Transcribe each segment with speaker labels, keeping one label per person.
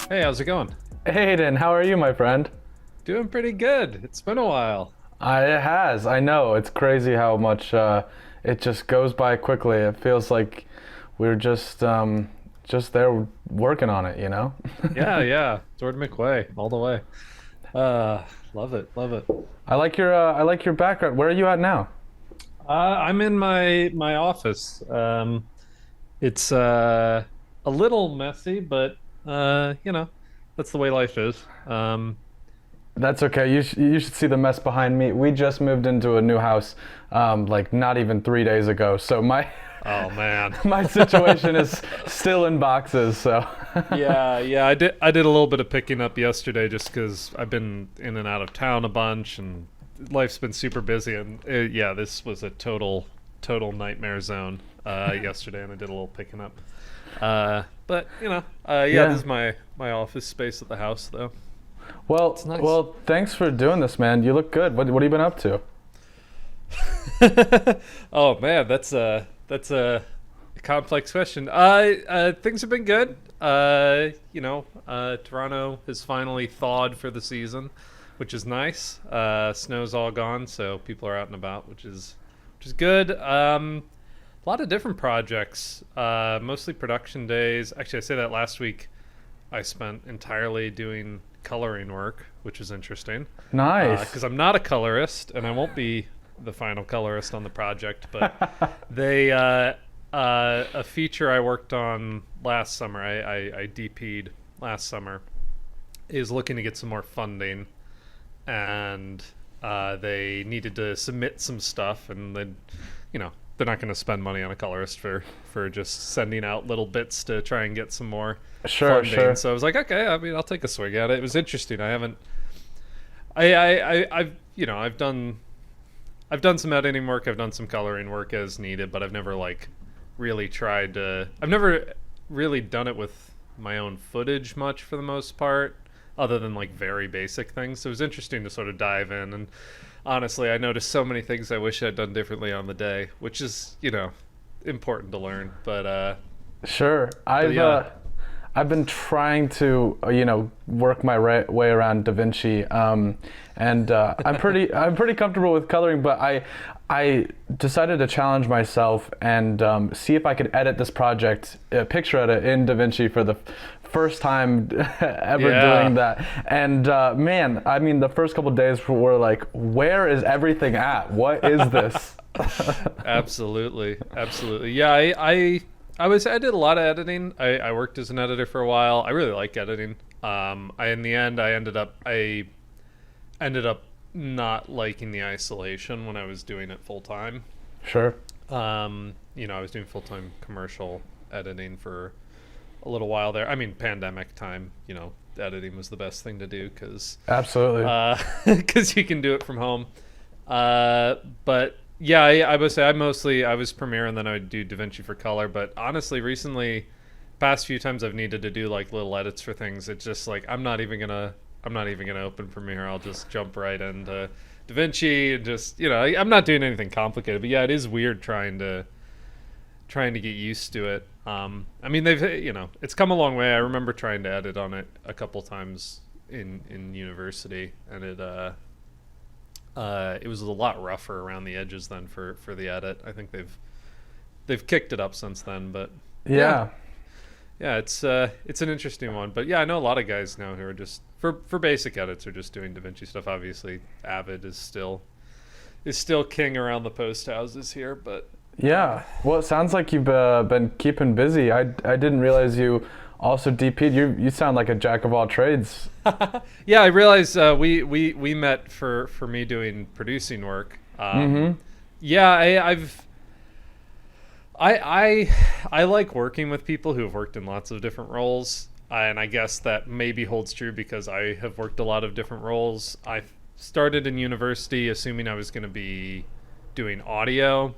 Speaker 1: Hey, how's it going?
Speaker 2: Aiden, how are you, my friend?
Speaker 1: Doing pretty good. It's been a while.
Speaker 2: It has. I know. It's crazy how much it just goes by quickly. It feels like we're just there working on it, you know?
Speaker 1: Yeah, yeah. Jordan McWay, all the way. Love it, love it.
Speaker 2: I like your background. Where are you at now?
Speaker 1: I'm in my office. It's a little messy, but that's the way life is.
Speaker 2: That's okay. You should see the mess behind me. We just moved into a new house, like not even 3 days ago. So my
Speaker 1: Oh man.
Speaker 2: my situation is still in boxes. So
Speaker 1: Yeah, yeah. I did a little bit of picking up yesterday just because I've been in and out of town a bunch, and life's been super busy. And yeah, this was a total nightmare zone yesterday, and I did a little picking up. But yeah, this
Speaker 2: yeah.
Speaker 1: is my office space at the house, though. It's
Speaker 2: Well,
Speaker 1: nice.
Speaker 2: well, thanks for doing this, man. You look good. What have you been up to?
Speaker 1: Oh man, that's a complex question. Things have been good. Toronto has finally thawed for the season, which is nice. Snow's all gone, so people are out and about, which is good. A lot of different projects, mostly production days. Actually, I say that last week I spent entirely doing coloring work, which is interesting
Speaker 2: Nice.
Speaker 1: because I'm not a colorist and I won't be the final colorist on the project. But they a feature I worked on last summer, I DP'd last summer, is looking to get some more funding, and they needed to submit some stuff, and then they're not going to spend money on a colorist for just sending out little bits to try and get some more
Speaker 2: Sure,
Speaker 1: funding.
Speaker 2: sure.
Speaker 1: So I was like, okay, I mean, I'll take a swing at it. It was interesting. I haven't, I've I've done some editing work. I've done some coloring work as needed, but I've never like really tried to. I've never really done it with my own footage much for the most part, other than like very basic things. So it was interesting to sort of dive in, and honestly, I noticed so many things I wish I'd done differently on the day, which is important to learn.
Speaker 2: Sure.
Speaker 1: But yeah.
Speaker 2: I've been trying to work my way around DaVinci, and I'm pretty comfortable with coloring, but I decided to challenge myself and see if I could edit this project, picture edit in DaVinci for the first time ever doing
Speaker 1: Yeah.
Speaker 2: that. And man, I mean, the first couple of days were like, where is everything at? What is this?
Speaker 1: Absolutely, absolutely. Yeah, I did a lot of editing. I worked as an editor for a while. I really like editing. In the end I ended up not liking the isolation when I was doing it full time.
Speaker 2: Sure.
Speaker 1: I was doing full time commercial editing for a little while there. I mean, pandemic time. Editing was the best thing to do because
Speaker 2: Absolutely.
Speaker 1: because you can do it from home. But yeah, I would say I was Premiere and then I would do DaVinci for color. But honestly, recently, past few times I've needed to do like little edits for things, it's just like I'm not even gonna open Premiere. I'll just jump right into DaVinci and just I'm not doing anything complicated. But yeah, it is weird trying to get used to it. I mean, it's come a long way. I remember trying to edit on it a couple times in university, and it was a lot rougher around the edges then for the edit. I think they've kicked it up since then, but yeah,
Speaker 2: Yeah.
Speaker 1: yeah, it's an interesting one. But yeah, I know a lot of guys now who are just for basic edits are just doing DaVinci stuff. Obviously, Avid is still king around the post houses here, but
Speaker 2: Yeah. Well, it sounds like you've been keeping busy. I didn't realize you also DP'd. You sound like a jack of all trades.
Speaker 1: yeah, I realized we met for me doing producing work.
Speaker 2: Mm-hmm.
Speaker 1: Yeah, I like working with people who have worked in lots of different roles, and I guess that maybe holds true because I have worked a lot of different roles. I started in university assuming I was going to be doing audio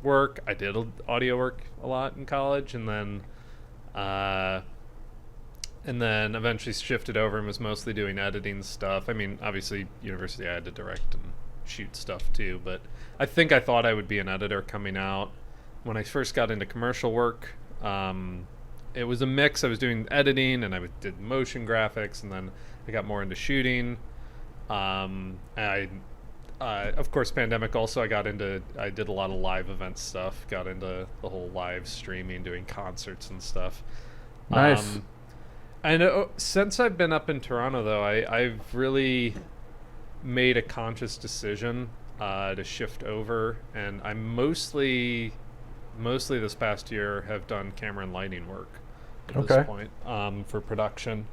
Speaker 1: work. I did audio work a lot in college, uh, and then eventually shifted over and was mostly doing editing stuff. I mean, obviously, university I had to direct and shoot stuff too, but I think I thought I would be an editor coming out. When I first got into commercial work, it was a mix. I was doing editing and did motion graphics, and then I got more into shooting. Of course, pandemic also, I did a lot of live event stuff, got into the whole live streaming, doing concerts and stuff.
Speaker 2: Nice.
Speaker 1: And since I've been up in Toronto, though, I've really made a conscious decision to shift over, and I'm mostly this past year have done camera and lighting work at this point for production.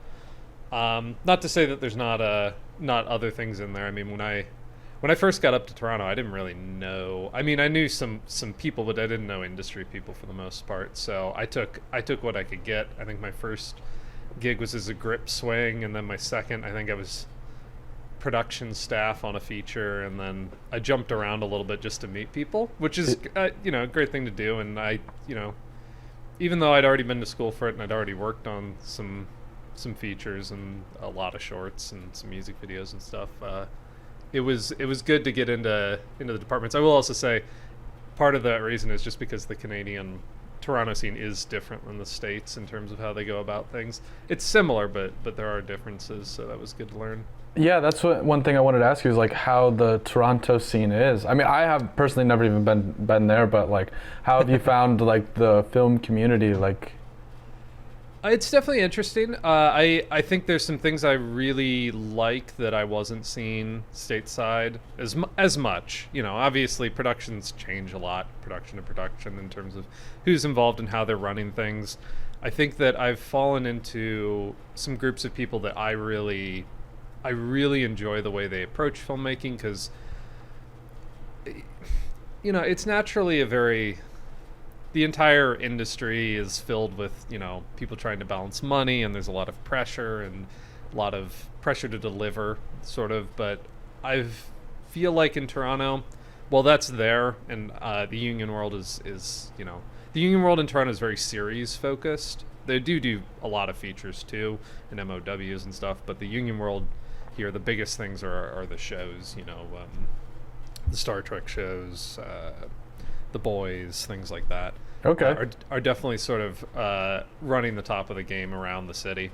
Speaker 1: Not to say that there's not other things in there. I mean, when I first got up to Toronto, I didn't really know. I mean, I knew some people, but I didn't know industry people for the most part. So I took what I could get. I think my first gig was as a grip swing, and then my second, I think I was production staff on a feature, and then I jumped around a little bit just to meet people, which is a great thing to do. And I even though I'd already been to school for it and I'd already worked on some features and a lot of shorts and some music videos and stuff, it was good to get into the departments. I will also say part of that reason is just because the Canadian Toronto scene is different than the States in terms of how they go about things. It's similar, but there are differences, so that was good to learn.
Speaker 2: Yeah, that's one thing I wanted to ask you is like how the Toronto scene is. I mean, I have personally never even been there, but like, how have you found like the film community? Like,
Speaker 1: it's definitely interesting. I think there's some things I really like that I wasn't seeing stateside as much. Obviously productions change a lot, production to production, in terms of who's involved and how they're running things. I think that I've fallen into some groups of people that I really enjoy the way they approach filmmaking, because it's naturally the entire industry is filled with people trying to balance money, and there's a lot of pressure to deliver, sort of. But I feel like in Toronto, well, that's there, and the union world is the union world in Toronto is very series focused. They do a lot of features too, and MOWs and stuff, but the union world here, the biggest things are the shows, the Star Trek shows, The Boys, things like that.
Speaker 2: Okay.
Speaker 1: Are definitely sort of running the top of the game around the city.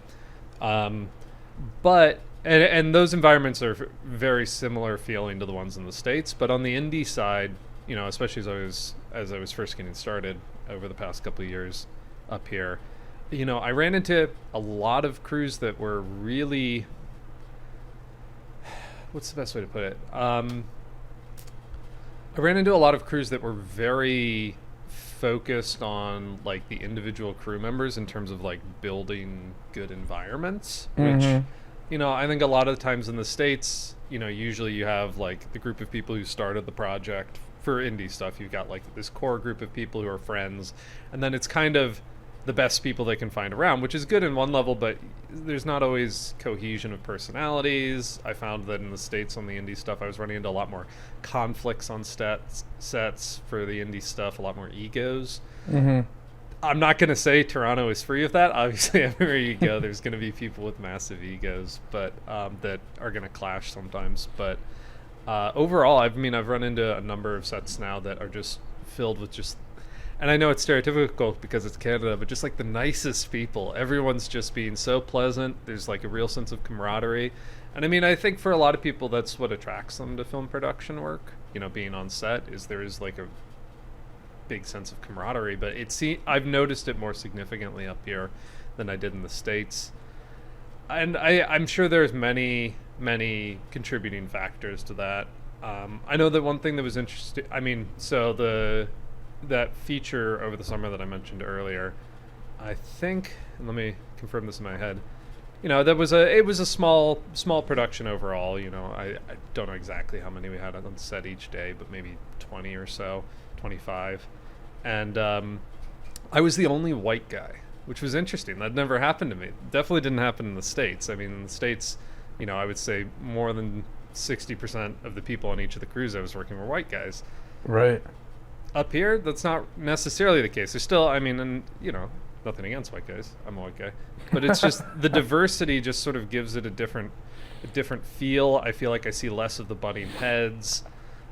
Speaker 1: But those environments are very similar feeling to the ones in the States. But on the indie side, especially as I was first getting started over the past couple of years up here, I ran into a lot of crews that were really, what's the best way to put it? I ran into a lot of crews that were very focused on like the individual crew members in terms of like building good environments, which I think a lot of the times in the States, usually you have like the group of people who started the project for indie stuff. You've got like this core group of people who are friends, and then it's kind of the best people they can find around, which is good in one level, but there's not always cohesion of personalities. I found that in the States on the indie stuff, I was running into a lot more conflicts on sets for the indie stuff, a lot more egos. I'm not going to say Toronto is free of that. Obviously, everywhere you go, there's going to be people with massive egos, but that are going to clash sometimes. But overall, I've run into a number of sets now that are just filled with and I know it's stereotypical because it's Canada, but just like the nicest people. Everyone's just being so pleasant. There's like a real sense of camaraderie. And I think for a lot of people, that's what attracts them to film production work. Being on set there is like a big sense of camaraderie, but I've noticed it more significantly up here than I did in the States. And I'm sure there's many, many contributing factors to that. I know that one thing that was interesting, that feature over the summer that I mentioned earlier, I think, and let me confirm this in my head, it was a small production overall. I don't know exactly how many we had on set each day, but maybe 20 or so, 25. And I was the only white guy, which was interesting. That never happened to me. Definitely didn't happen in the States. In the States, I would say more than 60% of the people on each of the crews I was working were white guys.
Speaker 2: Right.
Speaker 1: Up here, that's not necessarily the case. There's still, nothing against white guys. I'm a white guy. But it's just the diversity just sort of gives it a different feel. I feel like I see less of the butting heads.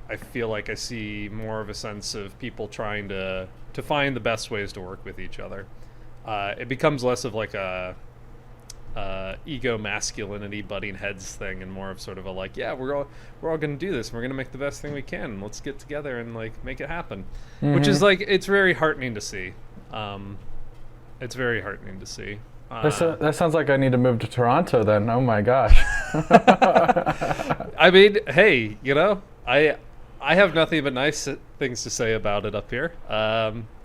Speaker 1: I feel like I see more of a sense of people trying to find the best ways to work with each other. it becomes less of like a ego masculinity butting heads thing, and more of sort of a like, yeah, we're all gonna do this, and we're gonna make the best thing we can. Let's get together and like make it happen, which is like, it's very heartening to see. It's very heartening to see.
Speaker 2: That sounds like I need to move to Toronto then. Oh my gosh.
Speaker 1: I mean, hey, I have nothing but nice things to say about it up here.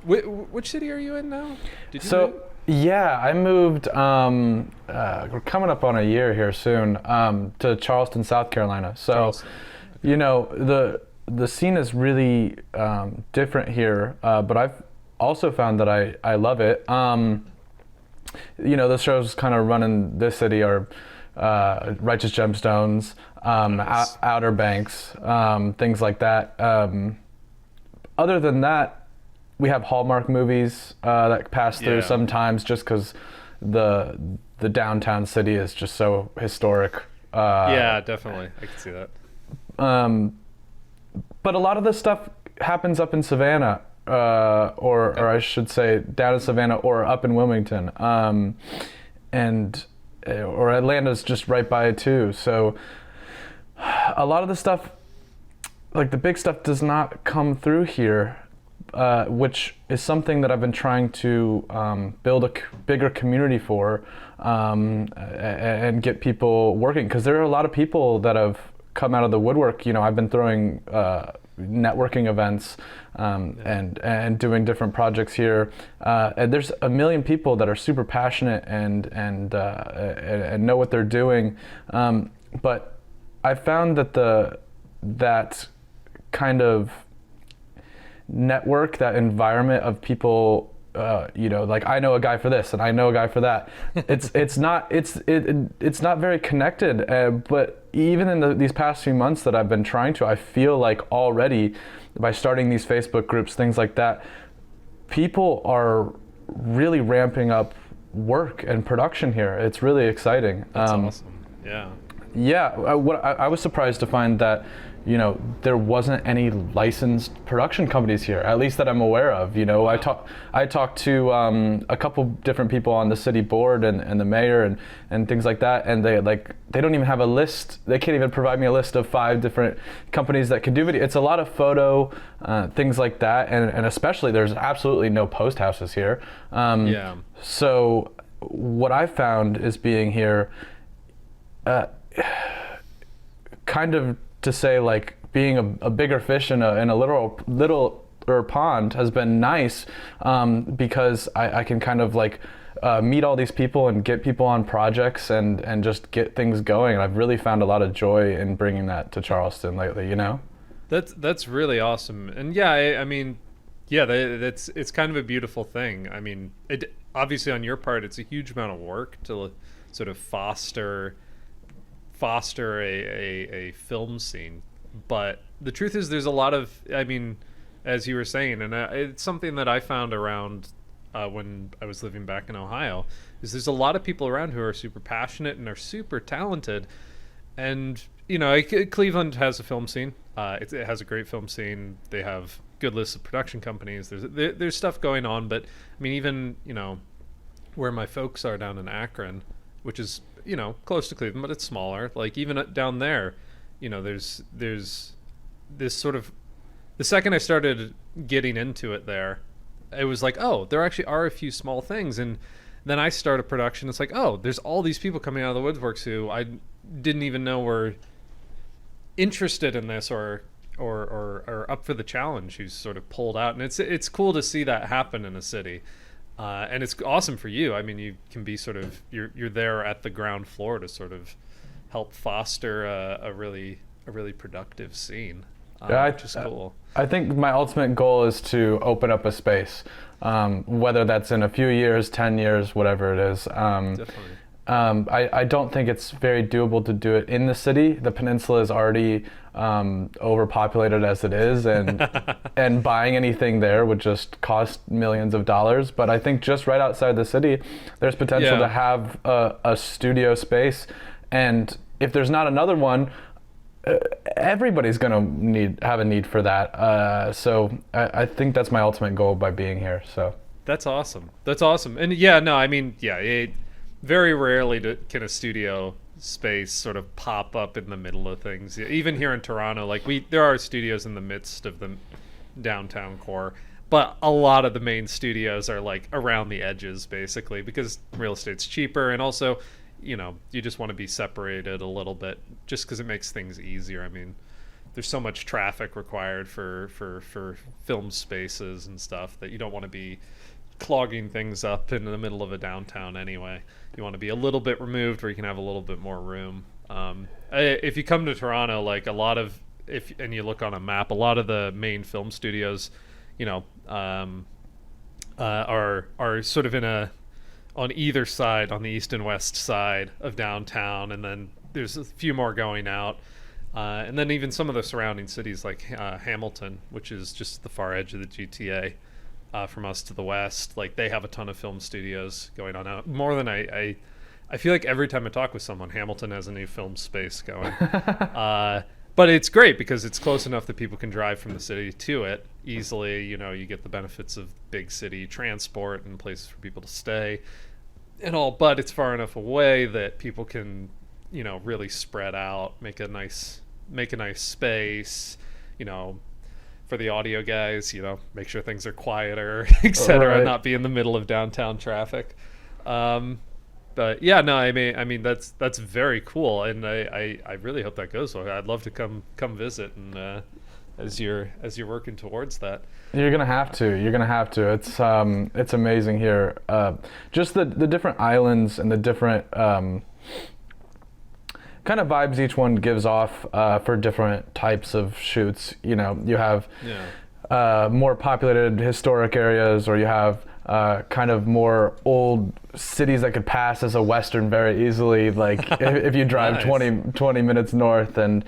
Speaker 1: Which city are you in now? Did you move?
Speaker 2: Yeah, I moved. We're coming up on a year here soon, to Charleston, South Carolina. So,
Speaker 1: Charleston.
Speaker 2: The scene is really different here, but I've also found that I love it. The shows kind of run in this city are Righteous Gemstones,
Speaker 1: Nice.
Speaker 2: Outer Banks, things like that. Other than that, we have Hallmark movies that pass through
Speaker 1: Yeah.
Speaker 2: sometimes, just because the downtown city is just so historic.
Speaker 1: Yeah, definitely. I can see that.
Speaker 2: But a lot of this stuff happens up in Savannah, or I should say down in Savannah or up in Wilmington, or Atlanta's just right by too. So a lot of the stuff, like the big stuff, does not come through here, which is something that I've been trying to build a bigger community for, and get people working, because there are a lot of people that have come out of the woodwork. I've been throwing networking events, and doing different projects here, and there's a million people that are super passionate and know what they're doing, but I found that that kind of network, that environment of people, like, I know a guy for this and I know a guy for that. It's not very connected. But even in these past few months that I've been trying to, I feel like already by starting these Facebook groups, things like that, people are really ramping up work and production here. It's really exciting.
Speaker 1: That's awesome. Yeah.
Speaker 2: Yeah, I was surprised to find that, there wasn't any licensed production companies here, at least that I'm aware of. I talked to a couple different people on the city board and the mayor and things like that, and they don't even have a list. They can't even provide me a list of 5 different companies that can do video. It's a lot of photo, things like that, and especially there's absolutely no post houses here.
Speaker 1: Yeah.
Speaker 2: So what I found is being here, kind of to say, like, being a bigger fish in a littler pond has been nice, because I can kind of like meet all these people and get people on projects and just get things going. And I've really found a lot of joy in bringing that to Charleston lately.
Speaker 1: That's really awesome. And yeah, I mean, yeah, it's kind of a beautiful thing. I mean, it obviously on your part, it's a huge amount of work to sort of foster a film scene, but the truth is there's a lot of, I mean, as you were saying, and it's something that I found around when I was living back in Ohio, is there's a lot of people around who are super passionate and are super talented. And Cleveland has a film scene. It has a great film scene. They have good lists of production companies. There's stuff going on, but I mean, even where my folks are down in Akron, which is close to Cleveland, but it's smaller. Like, even down there, there's this sort of, the second I started getting into it there, it was like, oh, there actually are a few small things. And then I start a production. It's like, oh, there's all these people coming out of the woodworks who I didn't even know were interested in this or up for the challenge, who's sort of pulled out. And it's cool to see that happen in a city. And it's awesome for you. I mean, you can be sort of, you're there at the ground floor to sort of help foster a really productive scene, which is cool.
Speaker 2: I think my ultimate goal is to open up a space, whether that's in a few years, 10 years, whatever it is.
Speaker 1: Definitely.
Speaker 2: I don't think it's very doable to do it in the city. The peninsula is already overpopulated as it is, and buying anything there would just cost millions of dollars. But I think just right outside the city, there's potential to have a studio space, and if there's not another one, everybody's gonna have a need for that. So I think that's my ultimate goal by being here. So.
Speaker 1: That's awesome. That's awesome. And yeah, no, I mean, yeah, very rarely can a studio space sort of pop up in the middle of things. Even here in Toronto, like there are studios in the midst of the downtown core, but a lot of the main studios are like around the edges, basically, because real estate's cheaper, and also, you just want to be separated a little bit, just because it makes things easier. I mean, there's so much traffic required for film spaces and stuff that you don't want to be clogging things up in the middle of a downtown anyway. You want to be a little bit removed where you can have a little bit more room. If you come to Toronto, like and you look on a map, a lot of the main film studios, are sort of on either side, on the east and west side of downtown, and then there's a few more going out. And then even some of the surrounding cities like Hamilton, which is just the far edge of the GTA, from us to the west, like they have a ton of film studios going on out. More than I feel like every time I talk with someone, Hamilton has a new film space going. But it's great because it's close enough that people can drive from the city to it easily. You get the benefits of big city transport and places for people to stay and all, but it's far enough away that people can, really spread out, make a nice space, for the audio guys, make sure things are quieter, etc.,
Speaker 2: Right.
Speaker 1: not be in the middle of downtown traffic. But yeah, no, I mean that's very cool, and I really hope that goes well. I'd love to come visit, and as you're working towards that.
Speaker 2: You're gonna have to. You're gonna have to. It's amazing here. Just the different islands and the different kind of vibes each one gives off for different types of shoots. You have more populated historic areas, or you have kind of more old cities that could pass as a Western very easily, like if you drive
Speaker 1: Nice.
Speaker 2: 20 minutes north, and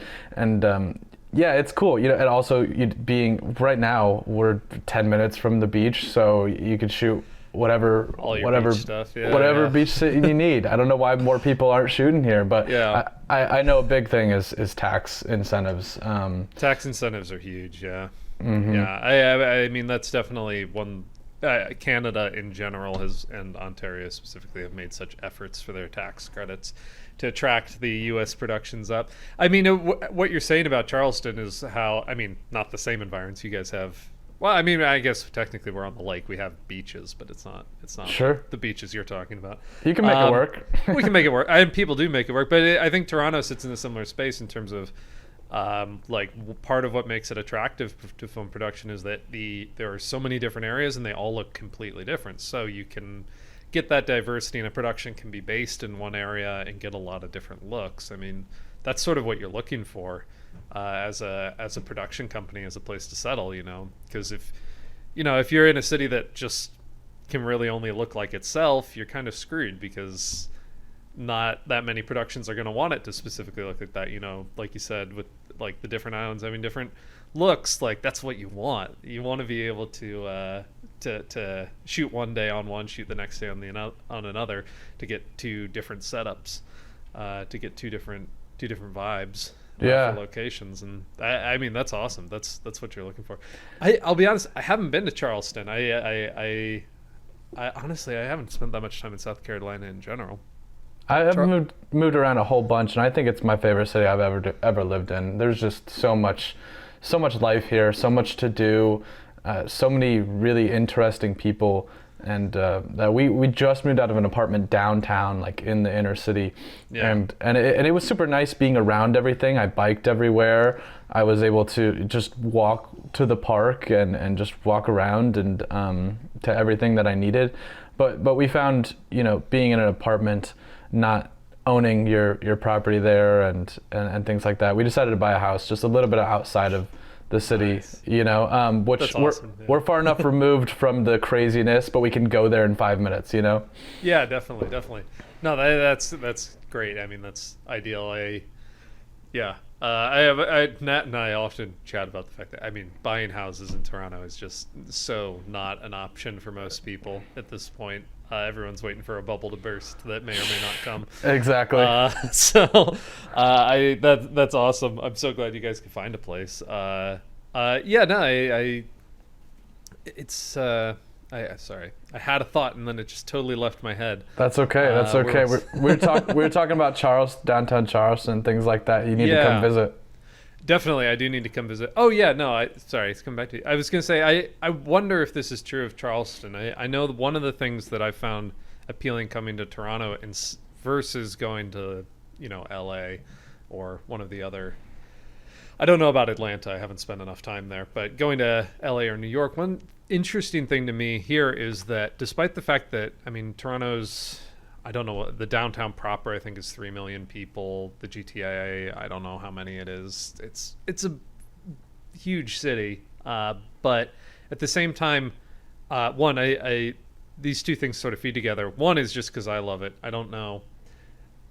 Speaker 2: yeah, it's cool. And also being right now we're 10 minutes from the beach, so you could shoot whatever
Speaker 1: All your
Speaker 2: whatever
Speaker 1: beach stuff, yeah,
Speaker 2: whatever
Speaker 1: yeah.
Speaker 2: beach city you need. I don't know why more people aren't shooting here, but
Speaker 1: Yeah.
Speaker 2: I know a big thing is tax incentives.
Speaker 1: Tax incentives are huge, yeah.
Speaker 2: Mhm.
Speaker 1: Yeah, I mean that's definitely one. Canada in general and Ontario specifically have made such efforts for their tax credits to attract the U.S. productions up. I mean, what you're saying about Charleston is how, I mean, not the same environments you guys have. Well, I mean, I guess technically we're on the lake. We have beaches, but it's not
Speaker 2: Sure.
Speaker 1: the beaches you're talking about.
Speaker 2: You can make it work.
Speaker 1: We can make it work, and people do make it work. But I think Toronto sits in a similar space in terms of part of what makes it attractive to film production is that there are so many different areas and they all look completely different. So you can get that diversity, and a production can be based in one area and get a lot of different looks. I mean, that's sort of what you're looking for as a production company, as a place to settle. Because if you're in a city that just can really only look like itself, you're kind of screwed, because not that many productions are going to want it to specifically look like that. Like you said, with like the different islands having different looks, like that's what you want. You want to be able to shoot one day on one, shoot the next day on another, to get two different setups, to get two different vibes.
Speaker 2: Yeah.
Speaker 1: For locations, and I mean that's awesome. That's what you're looking for. I'll be honest, I haven't been to Charleston. I honestly I haven't spent that much time in South Carolina in general.
Speaker 2: I have moved around a whole bunch, and I think it's my favorite city I've ever lived in. There's just so much life here, so much to do, so many really interesting people, and that we just moved out of an apartment downtown, like in the inner city,
Speaker 1: Yeah.
Speaker 2: and it was super nice being around everything. I biked everywhere. I was able to just walk to the park and just walk around and to everything that I needed. But we found, being in an apartment, not owning your property there and things like that, we decided to buy a house just a little bit outside of the city.
Speaker 1: Nice.
Speaker 2: Which
Speaker 1: That's awesome, yeah.
Speaker 2: we're far enough removed from the craziness, but we can go there in 5 minutes.
Speaker 1: Yeah, definitely. No, that's great. I mean, that's ideal. Nat and I often chat about the fact that, I mean, buying houses in Toronto is just so not an option for most people at this point. Everyone's waiting for a bubble to burst that may or may not come.
Speaker 2: Exactly.
Speaker 1: That's awesome. I'm so glad you guys can find a place. It's Sorry, I had a thought and then it just totally left my head.
Speaker 2: That's okay. That's okay. We're talking about downtown Charleston, things like that. You need to come visit.
Speaker 1: Definitely, I do need to come visit. Oh yeah, no, sorry, it's come back to you. I was gonna say, I wonder if this is true of Charleston. I know one of the things that I found appealing coming to Toronto versus going to, LA or one of the other. I don't know about Atlanta. I haven't spent enough time there, but going to LA or New York, one interesting thing to me here is that despite the fact that, Toronto's, I don't know, the downtown proper, I think, is 3 million people. The GTA, I don't know how many it is. It's a huge city, but at the same time, one, these two things sort of feed together. One is just because I love it. I don't know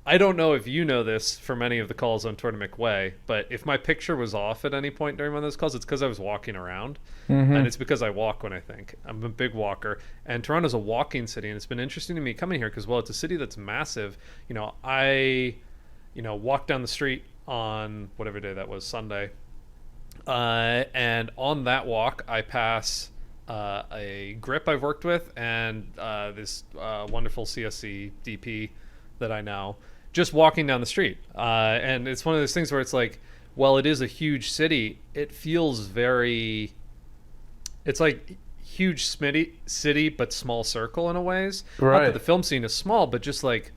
Speaker 1: if you know this from any of the calls on Tour de McWay, but if my picture was off at any point during one of those calls, it's because I was walking around. And it's because I walk when I think. I'm a big walker. And Toronto's a walking city, and it's been interesting to me coming here because, well, it's a city that's massive. I walked down the street on whatever day that was, Sunday. And on that walk, I pass a grip I've worked with and this wonderful CSC DP that I know, just walking down the street. And it's one of those things where it's like, well, it is a huge city. It feels it's like huge city, but small circle in a ways.
Speaker 2: Right.
Speaker 1: Not that the film scene is small, but just like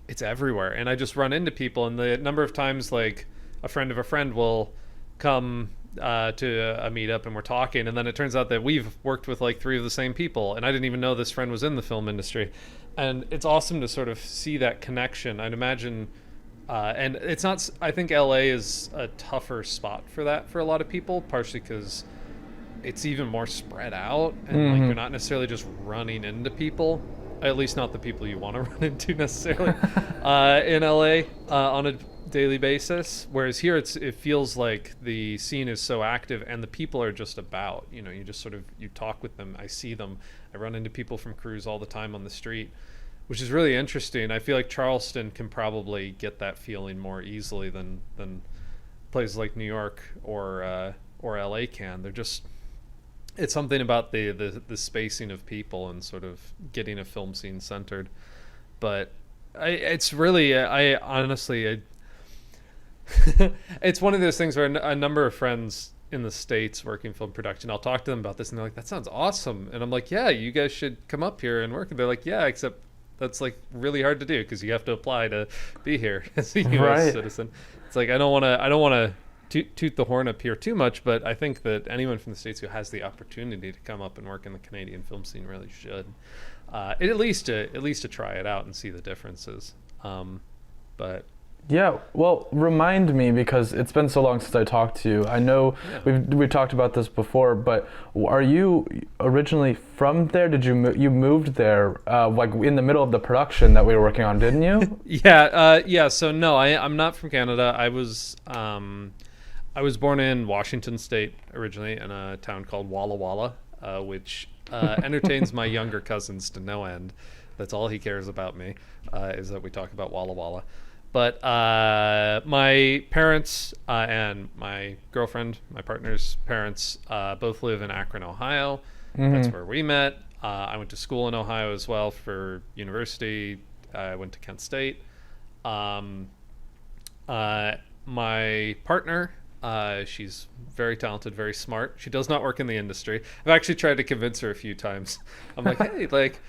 Speaker 1: it's everywhere. And I just run into people, and the number of times like a friend of a friend will come to a meetup and we're talking, and then it turns out that we've worked with like 3 of the same people, and I didn't even know this friend was in the film industry. And it's awesome to sort of see that connection. I'd imagine, and it's not, I think LA is a tougher spot for that for a lot of people, partially because it's even more spread out, and like you're not necessarily just running into people, at least not the people you want to run into necessarily in LA on a daily basis. Whereas here it feels like the scene is so active and the people are just about, you just sort of, you talk with them. I see them. I run into people from crews all the time on the street, which is really interesting. I feel like Charleston can probably get that feeling more easily than places like New York or LA can. They're just, it's something about the spacing of people and sort of getting a film scene centered. But it's really, I honestly, it's one of those things where a number of friends in the States working film production, I'll talk to them about this and they're like, that sounds awesome. And I'm like, yeah, you guys should come up here and work. And they're like, yeah, except that's like really hard to do because you have to apply to be here as a U.S. citizen. It's like, I don't want to toot the horn up here too much, but I think that anyone from the States who has the opportunity to come up and work in the Canadian film scene really should, at least to try it out and see the differences. But
Speaker 2: yeah, well, remind me, because it's been so long since I talked to you. I know we've talked about this before, but are you originally from there? Did you you moved there like in the middle of the production that we were working on, didn't you?
Speaker 1: Yeah. So no, I'm not from Canada. I was born in Washington State originally, in a town called Walla Walla, which entertains my younger cousins to no end. That's all he cares about me, is that we talk about Walla Walla. But my parents and my girlfriend, my partner's parents, both live in Akron, Ohio. That's where we met. I went to school in Ohio as well for university. I went to Kent State. My partner, she's very talented, very smart. She does not work in the industry. I've actually tried to convince her a few times. I'm like, hey, like...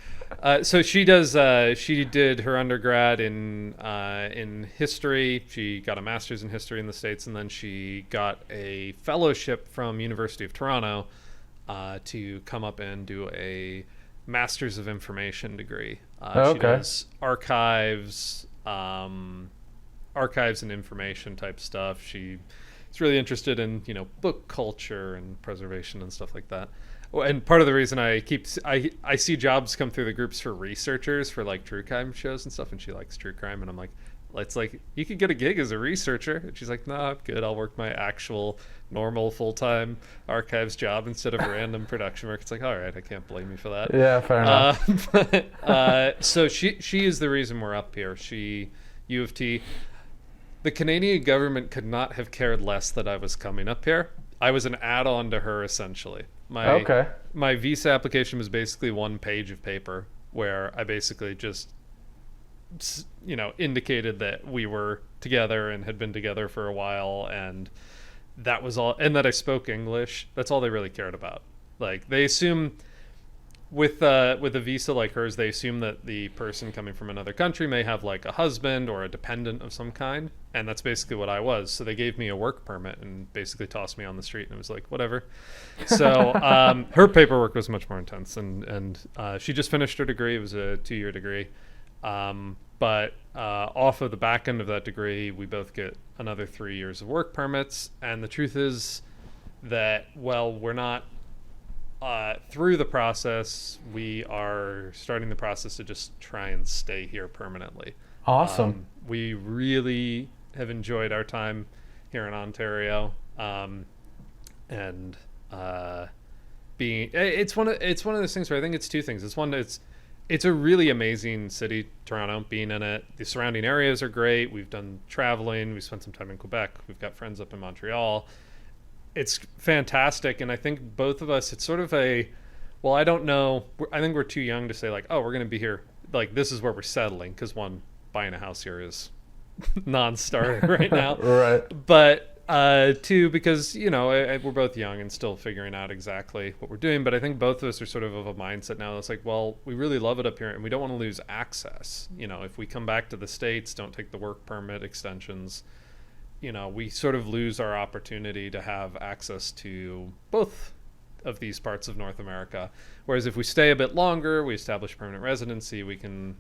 Speaker 1: so she does. She did her undergrad in history. She got a master's in history in the States, and then she got a fellowship from University of Toronto to come up and do a master's of information degree. She does archives and information type stuff. She's really interested in book culture and preservation and stuff like that. And part of the reason I see jobs come through the groups for researchers for like true crime shows and stuff, and she likes true crime, and I'm like, it's like, you could get a gig as a researcher, and she's like, no, I'm good, I'll work my actual normal full-time archives job instead of random production work. It's like, all right, I can't blame you for that.
Speaker 2: Yeah, fair enough.
Speaker 1: So she is the reason we're up here. U of T. The Canadian government could not have cared less that I was coming up here. I was an add-on to her, essentially.
Speaker 2: Okay.
Speaker 1: My visa application was basically 1 page of paper where I basically just indicated that we were together and had been together for a while, and that was all, and that I spoke English. That's all they really cared about. Like, they assume with a visa like hers, they assume that the person coming from another country may have like a husband or a dependent of some kind, and that's basically what I was. So they gave me a work permit and basically tossed me on the street, and it was like, whatever. So her paperwork was much more intense, and she just finished her degree. It was a 2-year degree. But off of the back end of that degree, we both get another 3 years of work permits. And the truth is that, well, we're not through the process. We are starting the process to just try and stay here permanently.
Speaker 2: Awesome.
Speaker 1: We really have enjoyed our time here in Ontario, and it's one of those things where I think it's two things. It's a really amazing city, Toronto, being in it. The surrounding areas are great. We've done traveling. We spent some time in Quebec. We've got friends up in Montreal. It's fantastic. And I think both of us, it's sort of well, I don't know. I think we're too young to say like, oh, we're going to be here. Like, this is where we're settling. Because one, buying a house here is non-starter right now.
Speaker 2: Right.
Speaker 1: But two, because we're both young and still figuring out exactly what we're doing. But I think both of us are sort of a mindset now that's like, well, we really love it up here and we don't want to lose access. If we come back to the States, don't take the work permit extensions, we sort of lose our opportunity to have access to both of these parts of North America. Whereas if we stay a bit longer, we establish permanent residency, we can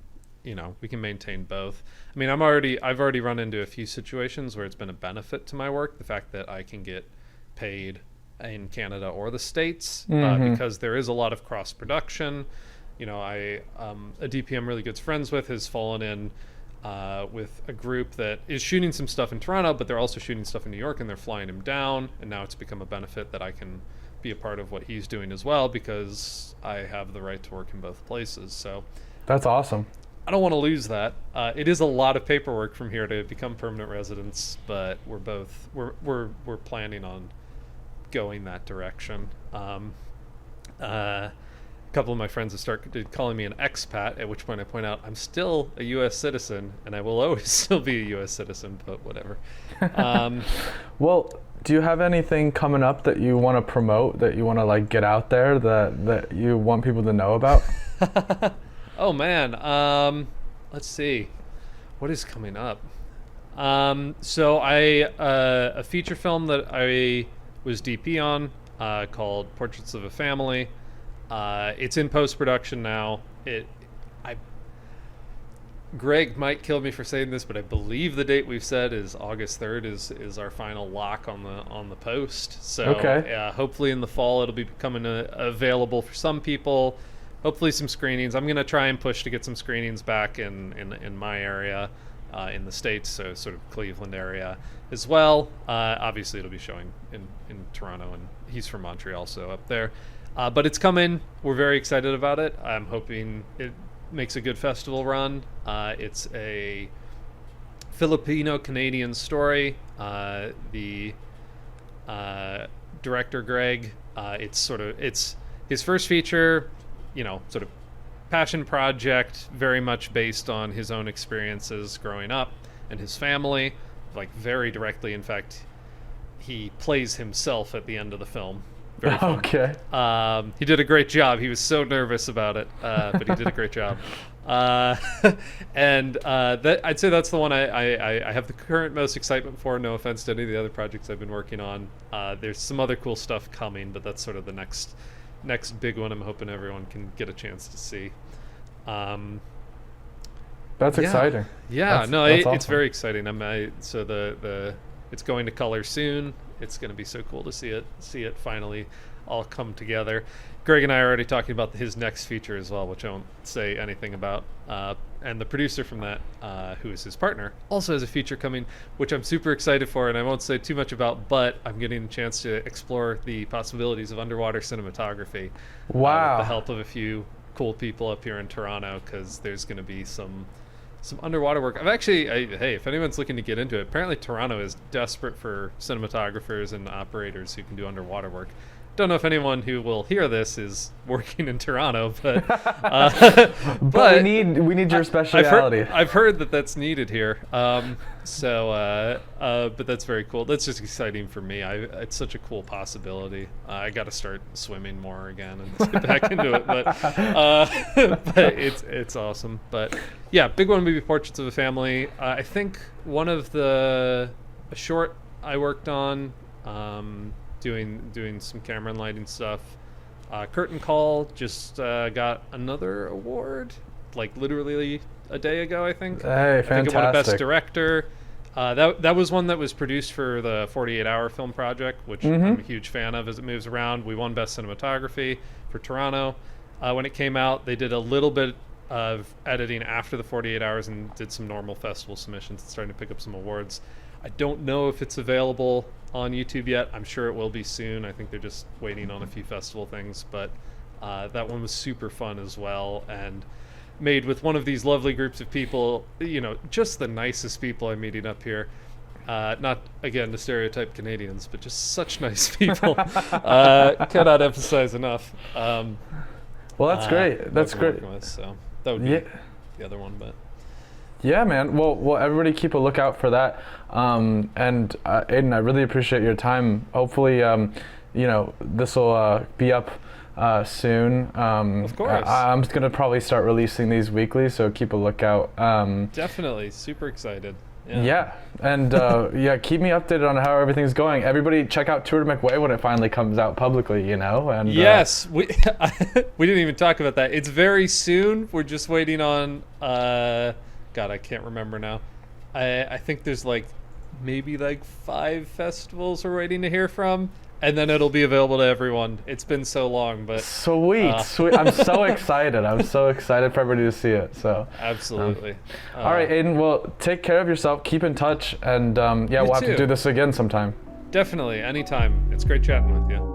Speaker 1: maintain both. I mean, I've already run into a few situations where it's been a benefit to my work, the fact that I can get paid in Canada or the States, because there is a lot of cross production. A DP I'm really good friends with has fallen in with a group that is shooting some stuff in Toronto, but they're also shooting stuff in New York, and they're flying him down, and now it's become a benefit that I can be a part of what he's doing as well, because I have the right to work in both places. So
Speaker 2: that's awesome.
Speaker 1: I don't want to lose that. It is a lot of paperwork from here to become permanent residents, but we're planning on going that direction. A couple of my friends have started calling me an expat, at which point I point out I'm still a U.S. citizen, and I will always still be a U.S. citizen, but whatever.
Speaker 2: Well, do you have anything coming up that you want to promote, that you want to like get out there, that you want people to know about?
Speaker 1: Oh man, let's see, what is coming up? So a feature film that I was DP on, called Portraits of a Family. It's in post-production now. Greg might kill me for saying this, but I believe the date we've said is August 3rd is our final lock on the post. So
Speaker 2: okay.
Speaker 1: Hopefully in the fall it'll be becoming available for some people. Hopefully some screenings. I'm going to try and push to get some screenings back in my area, in the States, so sort of Cleveland area as well. Obviously it'll be showing in Toronto, and he's from Montreal, so up there. But it's coming. We're very excited about it. I'm hoping it makes a good festival run. It's a Filipino-Canadian story. The director, Greg, it's his first feature, sort of passion project, very much based on his own experiences growing up and his family, like very directly. In fact, he plays himself at the end of the film. Very fun.
Speaker 2: Okay.
Speaker 1: He did a great job. He was so nervous about it, but he did a great job. And I'd say that's the one I have the current most excitement for. No offense to any of the other projects I've been working on. There's some other cool stuff coming, but that's sort of the next big one I'm hoping everyone can get a chance to see.
Speaker 2: That's exciting.
Speaker 1: Yeah, that's
Speaker 2: awesome.
Speaker 1: It's very exciting. So it's going to color soon. It's going to be so cool to see it finally all come together. Greg and I are already talking about his next feature as well, which I won't say anything about. And the producer from that, who is his partner, also has a feature coming, which I'm super excited for, and I won't say too much about, but I'm getting a chance to explore the possibilities of underwater cinematography.
Speaker 2: Wow.
Speaker 1: With the help of a few cool people up here in Toronto, because there's going to be some underwater work. Hey, if anyone's looking to get into it, apparently Toronto is desperate for cinematographers and operators who can do underwater work. don't know if anyone who will hear this is working in Toronto, but
Speaker 2: but we need your speciality.
Speaker 1: I've heard that that's needed here. But that's very cool. That's just exciting for me. It's such a cool possibility. I got to start swimming more again and get back into it. But it's awesome. But yeah, big one would be Portraits of a Family. I think one of a short I worked on, doing some camera and lighting stuff. Curtain Call just got another award, like literally a day ago, I think.
Speaker 2: Hey, fantastic.
Speaker 1: I think it won Best Director. That was one that was produced for the 48-hour film project, which I'm a huge fan of as it moves around. We won Best Cinematography for Toronto. When it came out, they did a little bit of editing after the 48 hours and did some normal festival submissions and starting to pick up some awards. I don't know if it's available on YouTube yet. I'm sure it will be soon. I think they're just waiting on a few festival things, but that one was super fun as well, and made with one of these lovely groups of people, just the nicest people I'm meeting up here. Not, again, to stereotype Canadians, but just such nice people. Cannot emphasize enough.
Speaker 2: Well, that's great. That's great.
Speaker 1: With, so that would be the other one, but...
Speaker 2: Yeah, man. Well, everybody keep a lookout for that. And Aiden, I really appreciate your time. Hopefully, this will be up soon.
Speaker 1: Of course.
Speaker 2: I'm just gonna probably start releasing these weekly, so keep a lookout.
Speaker 1: Definitely, super excited.
Speaker 2: Yeah, and keep me updated on how everything's going. Everybody, check out Tour de McWay when it finally comes out publicly. And
Speaker 1: yes, we didn't even talk about that. It's very soon. We're just waiting on. God, I can't remember now. I think there's maybe 5 festivals we're waiting to hear from, and then it'll be available to everyone. It's been so long, but
Speaker 2: sweet. I'm so excited. I'm so excited for everybody to see it. So
Speaker 1: absolutely.
Speaker 2: All right, Aiden. Well, take care of yourself. Keep in touch, and we'll have to do this again sometime.
Speaker 1: Definitely, anytime. It's great chatting with you.